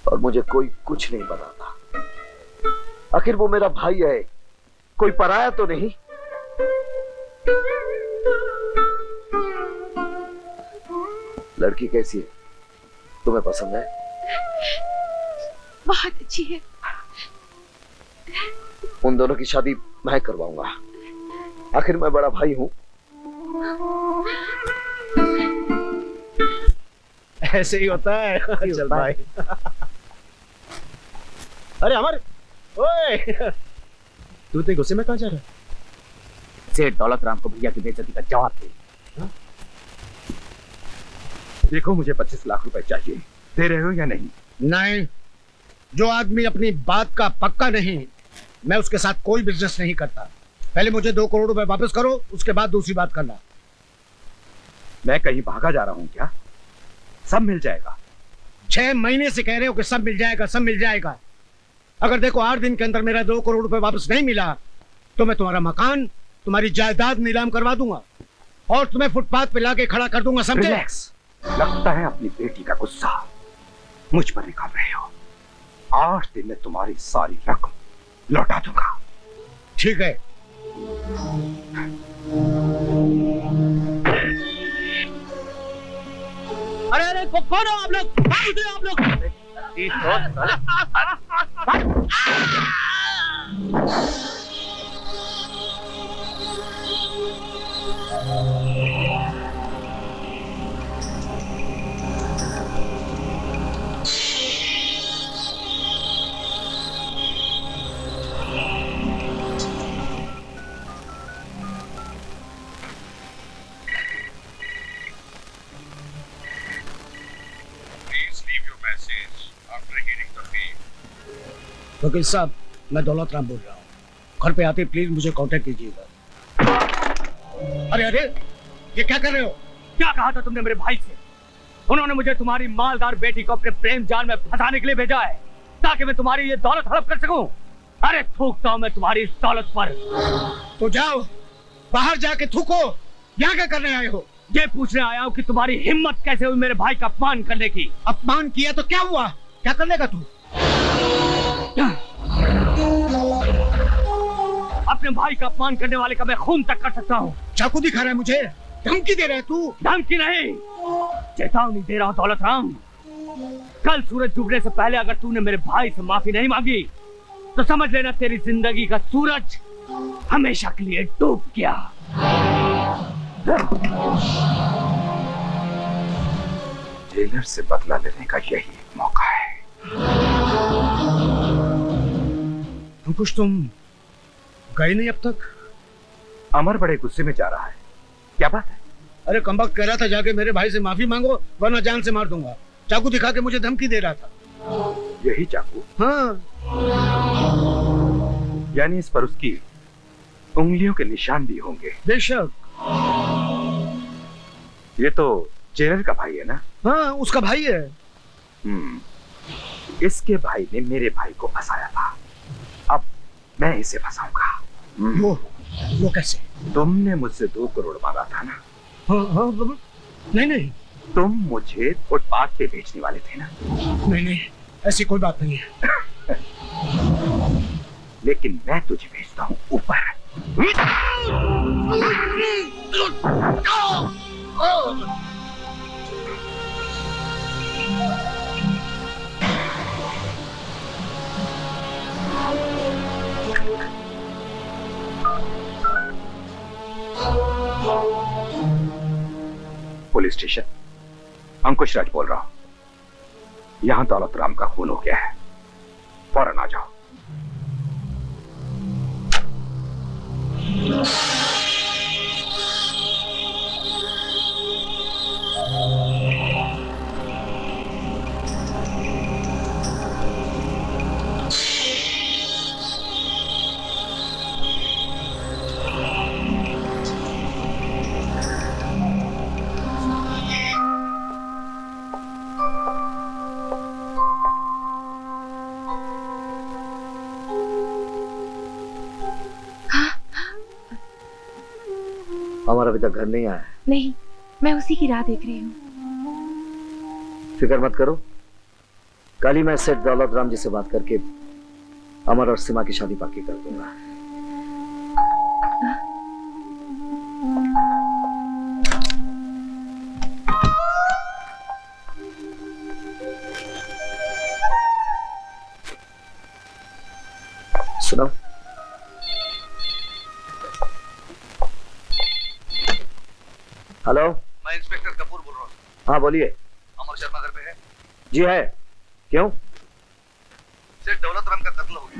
और मुझे कोई कुछ नहीं बताता। आखिर वो मेरा भाई है, कोई पराया तो नहीं। लड़की कैसी है, तुम्हें पसंद है? बहुत अच्छी है। उन दोनों की शादी मैं करवाऊंगा, आखिर मैं बड़ा भाई हूं। ऐसे ही होता है। चल भाई। अरे अमर, ओए, तू इतने गुस्से में कहां जा रहा है? सेठ दौलत राम को भैया की बेइज्जती का जवाब दे। देखो, मुझे 25 लाख रुपए चाहिए, दे रहे हो या नहीं? नहीं, जो आदमी अपनी बात का पक्का नहीं, मैं उसके साथ कोई बिजनेस नहीं करता। पहले मुझे 2 करोड़ रुपए वापस करो, उसके बाद दूसरी बात करना। मैं कहीं भागा जा रहा हूं क्या? सब मिल जाएगा। 6 महीने से कह रहे हो कि सब मिल जाएगा, सब मिल जाएगा। अगर देखो 8 दिन के अंदर मेरा 2 करोड़ रुपए वापस नहीं मिला तो मैं तुम्हारा मकान, तुम्हारी जायदाद नीलाम करवा दूंगा और तुम्हें फुटपाथ पे लाके खड़ा कर दूंगा, समझे? रिलैक्स। लगता है अपनी बेटी का गुस्सा मुझ पर निकाल रहे हो। 8 दिन में तुम्हारी सारी रकम लौटा दूंगा। ठीक है। अरे अरे कौन हो आप लोग? आप लोग वकील साहब, मैं दौलत राम बोल रहा हूँ। घर पे आते प्लीज मुझे कांटेक्ट कीजिएगा। अरे अरे, ये क्या कर रहे हो? क्या कहा था तुमने मेरे भाई से? उन्होंने मुझे तुम्हारी मालदार बेटी को अपने प्रेम जाल में फंसाने के लिए भेजा है ताकि मैं तुम्हारी ये दौलत हड़प कर सकूं। अरे थूकता हूं मैं तुम्हारी इस दौलत पर। तो जाओ, बाहर जाके थूको। यहाँ क्या करने आए हो? ये पूछने आया हूँ कि तुम्हारी हिम्मत कैसे हुई मेरे भाई का अपमान करने की। अपमान किया तो क्या हुआ? क्या कर लेगा तू? अपने भाई का अपमान करने वाले का मैं खून तक कर सकता हूँ। चाकू दिखा रहा है मुझे? धमकी दे रहा है तू? धमकी नहीं, चेतावनी दे रहा हूँ दौलत राम। कल सूरज डूबने से पहले अगर तूने मेरे भाई से माफी नहीं मांगी तो समझ लेना तेरी जिंदगी का सूरज हमेशा के लिए डूब गया। जेलर से बदला लेने का यही एक मौका है। अंकुश, तुम गए नहीं अब तक? अमर बड़े गुस्से में जा रहा है, क्या बात है? अरे कमबख्त कह रहा था जाके मेरे भाई से माफी मांगो वरना जान से मार दूंगा। चाकू दिखा के मुझे धमकी दे रहा था। यही चाकू? हाँ। यानी इस पर उसकी उंगलियों के निशान भी होंगे। बेशक। ये तो जेलर का भाई है ना? हाँ, उसका भाई है। इसके भाई ने मेरे भाई को फंसाया था, अब मैं इसे फंसाऊंगा। वो कैसे? तुमने मुझसे 2 करोड़ मांगा था ना? हाँ, नहीं, तुम मुझे फुटपाथ पे बेचने वाले थे ना? नहीं, ऐसी कोई बात नहीं है। लेकिन मैं तुझे भेजता हूँ ऊपर। पुलिस स्टेशन, अंकुश राज बोल रहा हूं। यहां दौलत राम का खून हो गया है, फौरन आ जाओ। हमारा अभी तक घर नहीं आया है। नहीं, मैं उसी की राह देख रही हूँ। फिक्र मत करो, कल ही मैं सेठ दौलत राम जी से बात करके अमर और सीमा की शादी पक्की कर दूंगा। सुनो, हेलो, मैं इंस्पेक्टर कपूर बोल रहा हूँ। हाँ बोलिए। अमर शर्मा घर पे है? जी है। क्यों? सेठ दौलत राम का कत्ल हो गया।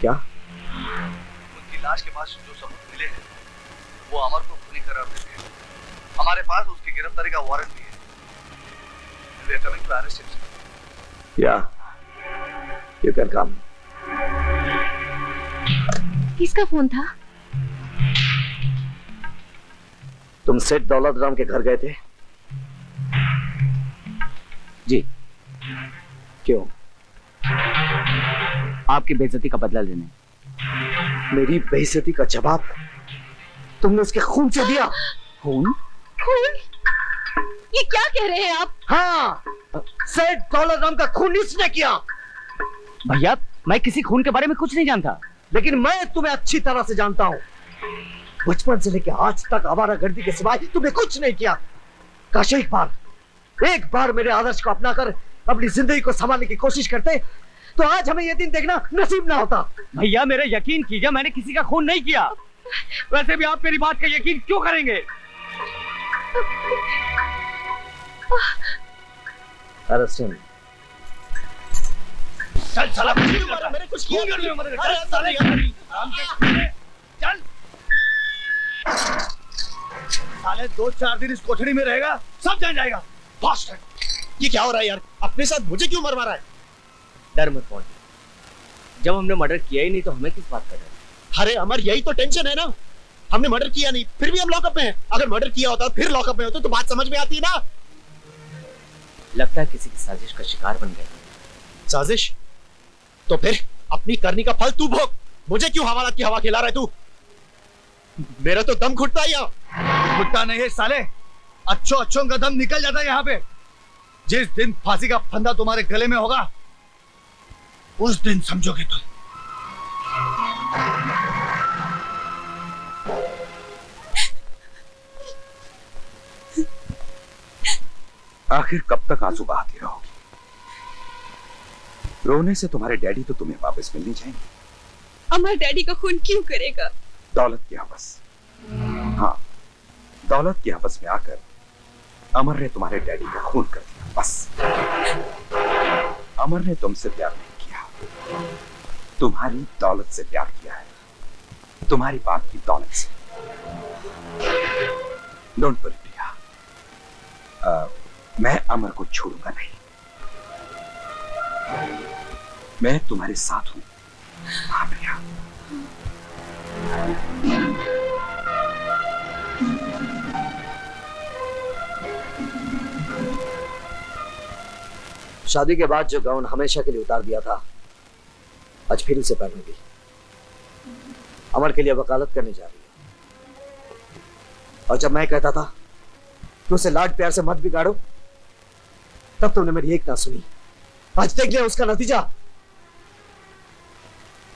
क्या? उनकी लाश के पास जो सबूत मिले हैं वो अमर को खूनी करार देते हैं। हमारे पास उसकी गिरफ्तारी का वारंट भी है। We are coming to arrest him. Yeah, you can come. किसका फोन था? तुम सेठ दौलत राम के घर गए थे? जी। क्यों? आपकी बेइज्जती का बदला लेने। मेरी बेइज्जती का जवाब तुमने उसके खून से दिया। खून? खून? ये क्या कह रहे हैं आप? हाँ, सेठ दौलत राम का खून इसने किया। भैया, मैं किसी खून के बारे में कुछ नहीं जानता। लेकिन मैं तुम्हें अच्छी तरह से जानता हूँ। बचपन से लेकर आज तक आवारागर्दी के सिवाय तुमने कुछ नहीं किया। काश एक बार मेरे आदर्श को अपनाकर अपनी जिंदगी को संभालने की कोशिश करते तो आज हमें यह दिन देखना नसीब ना होता। भैया, मेरा यकीन कीजिए, मैंने किसी का खून नहीं किया। वैसे भी आप मेरी बात का यकीन क्यों करेंगे? Arrest him. चल साला, मैंने कुछ किया नहीं। अरे साले चल साले, 2-4 दिन इस कोठरी में रहेगा, सब जान जाएगा। फास्ट, ये क्या हो रहा है यार? अपने साथ मुझे क्यों मर मारा है? डर मत पहुंच। जब हमने मर्डर किया ही नहीं तो हमें किस बात का डर? अरे अमर, यही तो टेंशन है ना। हमने मर्डर किया नहीं, फिर भी हम लॉकअप में हैं। अगर मर्डर किया होता फिर लॉकअप में होते तो बात समझ में आती है ना। लगता है किसी की साजिश का शिकार बन गए। साजिश? तो फिर अपनी करनी का फल तू भोग। मुझे क्यों हवालात की हवा खिला रहा है तू? मेरा तो दम घुटता है यहाँ। घुटता नहीं है साले, अच्छों का दम निकल जाता है यहाँ पे। जिस दिन फांसी का फंदा तुम्हारे गले में होगा उस दिन समझोगे तुम। आखिर कब तक आंसू बहाती रहोगी? रोने से तुम्हारे डैडी तो तुम्हें वापस मिल नहीं जाएंगे। अमर डैडी का खून क्यों करेगा? दौलत की हवस। हाँ, दौलत की हवस में आकर अमर ने तुम्हारे डैडी का खून कर दिया। बस, अमर ने तुमसे प्यार नहीं किया, तुम्हारी दौलत से प्यार किया है, तुम्हारी बाप की दौलत से। डोंट वरी प्रिया, मैं अमर को छोड़ूंगा नहीं। मैं तुम्हारे साथ हूं। हाँ प्रिया। शादी के बाद जो गाउन हमेशा के लिए उतार दिया था, आज फिर उसे पहनूंगी। अमर के लिए वकालत करने जा रही है। और जब मैं कहता था कि उसे लाड प्यार से मत बिगाड़ो, तब तुमने मेरी एक ना सुनी। आज देख लिया उसका नतीजा।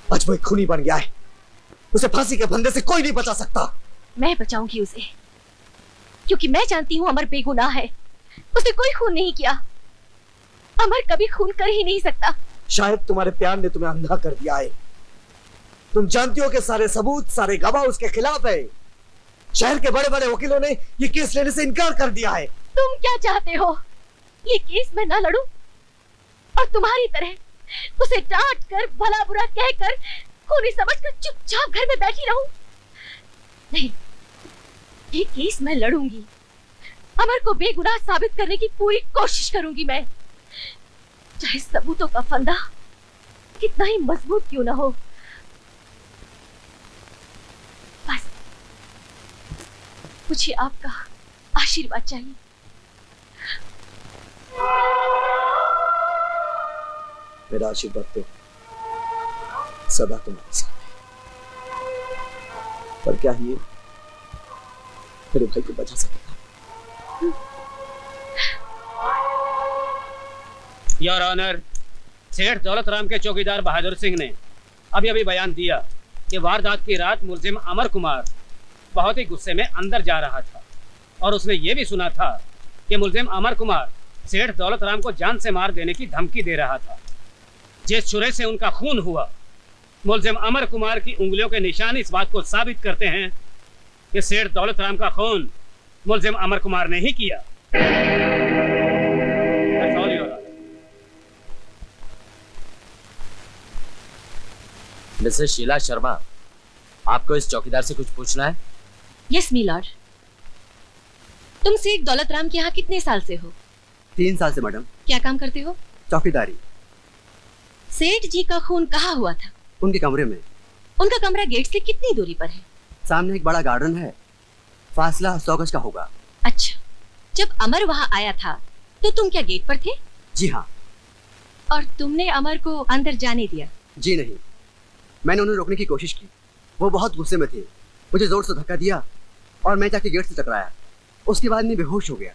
आज वो एक खूनी बन गया है। उसे फांसी के फंदे से कोई नहीं बचा सकता। मैं बचाऊंगी उसे, क्योंकि मैं जानती हूँ अमर बेगुनाह है। उसने कोई खून नहीं किया। अमर कभी खून कर ही नहीं सकता। शायद तुम्हारे प्यार ने तुम्हें अंधा कर दिया है। तुम जानती हो कि सारे सबूत, सारे गवाह उसके खिलाफ है। शहर के बड़े बड़े वकीलों ने ये केस लेने से इनकार कर दिया है। तुम क्या चाहते हो? ये केस मैं ना लड़ूं और तुम्हारी तरह उसे डांट कर, भला बुरा कहकर, खूनी समझकर चुपचाप घर में बैठी रहूं? नहीं, ये केस मैं लड़ूंगी। अमर को बेगुनाह साबित करने की पूरी कोशिश करूंगी मैं, चाहे सबूतों का फंदा कितना ही मजबूत क्यों ना हो। बस मुझे आपका आशीर्वाद चाहिए। मेरा आशीर्वाद तो सदा तुम्हारे साथ है, पर क्या ये मेरे भाई को बचा सकेगा? योर ऑनर, सेठ दौलत राम के चौकीदार बहादुर सिंह ने अभी अभी बयान दिया कि वारदात की रात मुलजिम अमर कुमार बहुत ही गुस्से में अंदर जा रहा था और उसने ये भी सुना था कि मुलजिम अमर कुमार सेठ दौलत राम को जान से मार देने की धमकी दे रहा था। जिस छुरे से उनका खून हुआ, मुलजिम अमर कुमार की उंगलियों के निशान इस बात को साबित करते हैं कि सेठ दौलत राम का खून मुलजिम अमर कुमार ने ही किया। That's all, Your Honor. Mrs Sheela Sharma, आपको इस चौकीदार से कुछ पूछना है? Yes my lord. तुम सेठ दौलत राम के यहाँ कितने साल से हो? 3 साल से मैडम। क्या काम करते हो? चौकीदारी। सेठ जी का खून कहाँ हुआ था? उनके कमरे में। उनका कमरा गेट से कितनी दूरी पर है? सामने एक बड़ा गार्डन है, फासला 100 गज का होगा। अच्छा, जब अमर वहाँ आया था तो तुम क्या गेट पर थे? जी हाँ। और तुमने अमर को अंदर जाने दिया? जी नहीं, मैंने उन्हें रोकने की कोशिश की। वो बहुत गुस्से में थे, मुझे जोर से धक्का दिया और मैं जाके गेट से टकराया। उसके बाद मैं बेहोश हो गया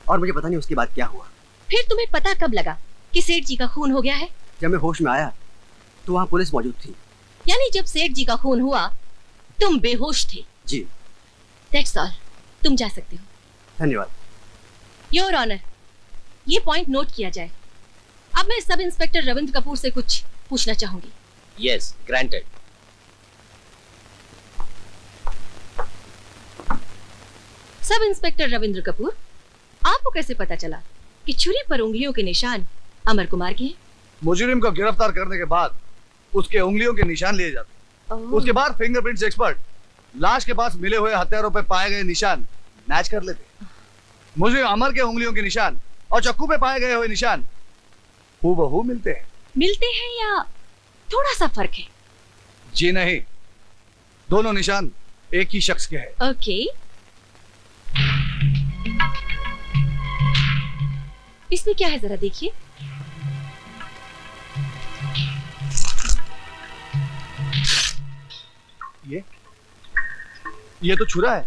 और मुझे पता नहीं उसके बाद क्या हुआ। फिर तुम्हें पता कब लगा कि सेठ जी का खून हो गया है? जब मैं होश में आया तो वहाँ पुलिस मौजूद थी। यानी जब सेठ जी का खून हुआ तुम बेहोश थे? जी। दैट्स ऑल, तुम जा सकते हो। धन्यवाद। योर ऑनर, ये पॉइंट नोट किया जाए। अब मैं सब इंस्पेक्टर रविंद्र कपूर से कुछ पूछना चाहूंगी। Yes, granted. Sub inspector Ravindra Kapoor, आपको कैसे पता चला कि छुरी पर उंगलियों के निशान अमर कुमार के हैं? मुजरिम को गिरफ्तार करने के बाद उसके उंगलियों के निशान लिए जाते हैं। उसके बाद फिंगरप्रिंट्स एक्सपर्ट लाश के पास मिले हुए हथियारों पर पाए गए निशान मैच कर लेते हैं। मुजरिम अमर के उंगलियों के निशान और चाकू पे पाए गए हुए निशान हूबहू मिलते हैं। मिलते हैं या थोड़ा सा फर्क है? जी नहीं, दोनों निशान एक ही शख्स के हैं। ओके। इसमें क्या है जरा देखिए। ये तो छुरा है।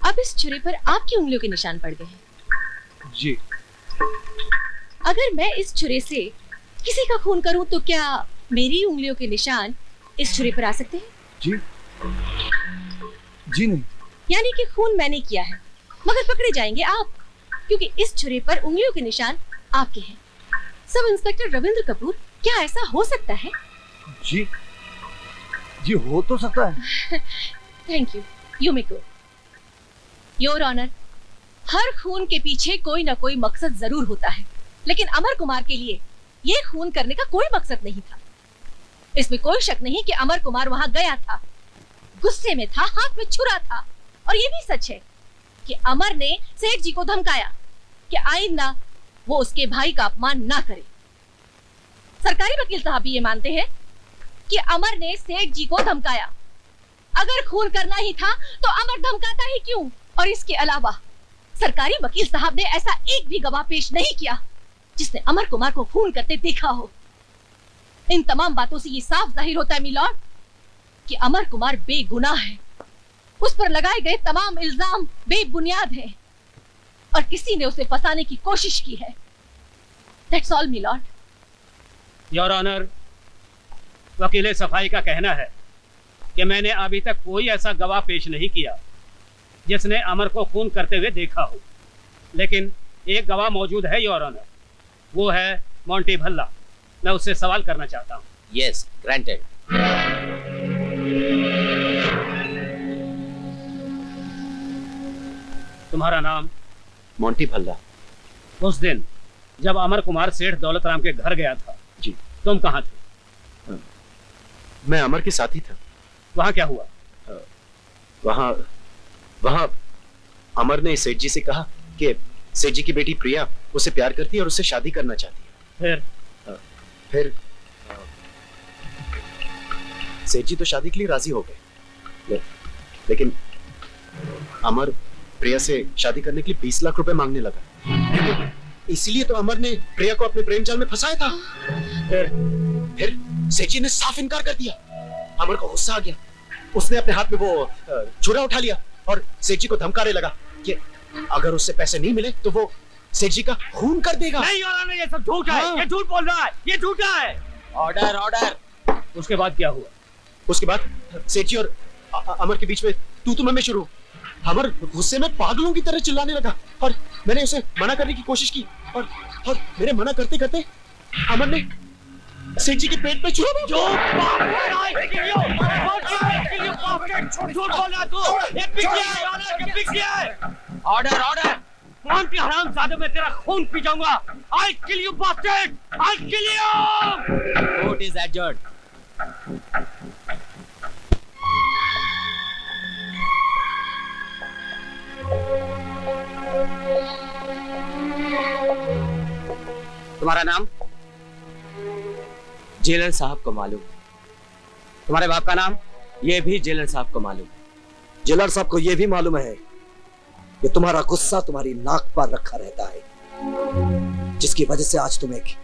अब इस छुरे पर आपकी उंगलियों के निशान पड़ गए हैं। जी। अगर मैं इस छुरे से किसी का खून करूं तो क्या मेरी उंगलियों के निशान इस छुरे पर आ सकते हैं? जी। जी नहीं। यानी कि खून मैंने किया है मगर पकड़े जाएंगे आप, क्योंकि इस छुरे पर उंगलियों के निशान आपके हैं। सब इंस्पेक्टर रविंद्र कपूर, क्या ऐसा हो सकता है? जी जी, हो तो सकता है। Thank you, you may go. Your honour, हर खून के पीछे कोई ना कोई मकसद जरूर होता है, लेकिन अमर कुमार के लिए ये खून करने का कोई मकसद नहीं था। इसमें कोई शक नहीं कि अमर कुमार वहां गया था, गुस्से में था, हाथ में छुरा था। और ये भी सच है कि अमर ने सेठ जी को धमकाया कि आइंदा वो उसके भाई का अपमान ना करे। सरकारी वकील साहब भी ये मानते हैं कि अमर ने सेठ जी को धमकाया। अगर खून करना ही था तो अमर धमकाता ही क्यों? और इसके अलावा सरकारी वकील साहब ने ऐसा एक भी गवाह पेश नहीं किया जिसने अमर कुमार को खून करते देखा हो। इन तमाम बातों से ये साफ जाहिर होता है मिलॉर्ड कि अमर कुमार बेगुनाह है। उस पर लगाए गए तमाम इल्जाम बेबुनियाद हैं और किसी ने उसे फंसाने की कोशिश की है। That's all milord. Your honour, वकील सफाई का कहना है कि मैंने अभी तक कोई ऐसा गवाह पेश नहीं किया जिसने अमर को खून करते हुए देखा हो, लेकिन एक गवाह मौजूद है योर ऑनर, वो है मोंटी भल्ला। मैं उससे सवाल करना चाहता हूँ। Yes, granted. तुम्हारा नाम? मोंटी भल्ला। उस दिन जब अमर कुमार सेठ दौलत राम के घर गया था, जी, तुम कहाँ थे? मैं अमर के साथ ही था। वहाँ क्या हुआ? वहाँ अमर ने सेठ जी से कहा कि सेठ जी की बेटी प्रिया उसे प्यार करती है और उससे शादी करना चाहती है। फिर सेठ जी तो शादी के लिए राजी हो गए, लेकिन अमर प्रिया से शादी करने के लिए 20 लाख रुपए मांगने लगा। इसीलिए तो अमर ने प्रिया को अपने प्रेम जाल में फंसाया था। फिर सेठ जी ने साफ इनकार कर दिया। अमर को गुस्सा आ गया, उसने अपने हाथ में वो छुरा उठा लिया और सेठ जी को धमकाने लगा कि अगर उससे पैसे नहीं मिले तो वो सेठ जी का खून कर देगा। नहीं हो रहा, नहीं, ये सब झूठ है। ये झूठ बोल रहा है, ये झूठा है। Order order. उसके बाद क्या हुआ? उसके बाद सेठ जी और अमर के बीच में तू मैं शुरू। अमर गुस्से में पागलों की तरह चिल्लाने लगा और मैंने उसे मना करने की कोशिश की और मेरे मना करते करते अमर ने सेठ जी के पेट पे छुआ। Order order. कौन की हरामजादे में तेरा खून पी जाऊंगा। I'll kill you bastard! I'll kill you! Court is adjourned. तुम्हारा नाम? जेलर साहब को मालूम। तुम्हारे बाप का नाम? ये भी जेलर साहब को मालूम। जेलर साहब को यह भी मालूम है कि तुम्हारा गुस्सा तुम्हारी नाक पर रखा रहता है, जिसकी वजह से आज तुम एक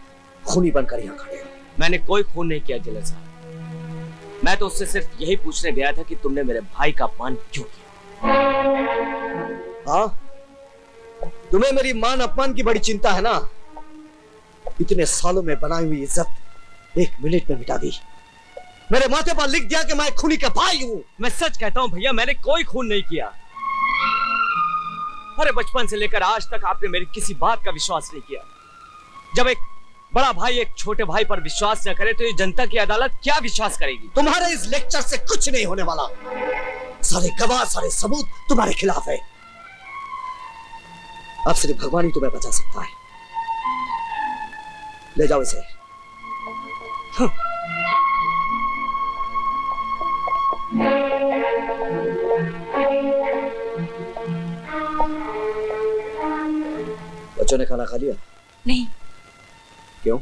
खूनी बनकर यहाँ खड़े हो। मैंने कोई खून नहीं किया जेलर साहब। मैं तो उससे सिर्फ यही पूछने गया था कि तुमने मेरे भाई का अपमान क्यों किया। हाँ, तुम्हें मेरी मान अपमान की बड़ी चिंता है ना। इतने सालों में बनाई हुई इज्जत एक मिनट में मिटा दी। मेरे माथे पर लिख दिया कि मैं खूनी का भाई हूं। मैं सच कहता हूं भैया, मैंने कोई खून नहीं किया। अरे बचपन से लेकर आज तक आपने मेरी किसी बात का विश्वास नहीं किया। जब एक बड़ा भाई एक छोटे भाई पर विश्वास न करे तो ये जनता की अदालत क्या विश्वास करेगी? तुम्हारे इस लेक्चर से कुछ नहीं होने वाला। सारे गवाह, सारे सबूत तुम्हारे खिलाफ है। अब सिर्फ भगवान ही तुम्हें बचा सकता है। ले जाओ इसे। बच्चों ने खाना खा लिया? नहीं। क्यों?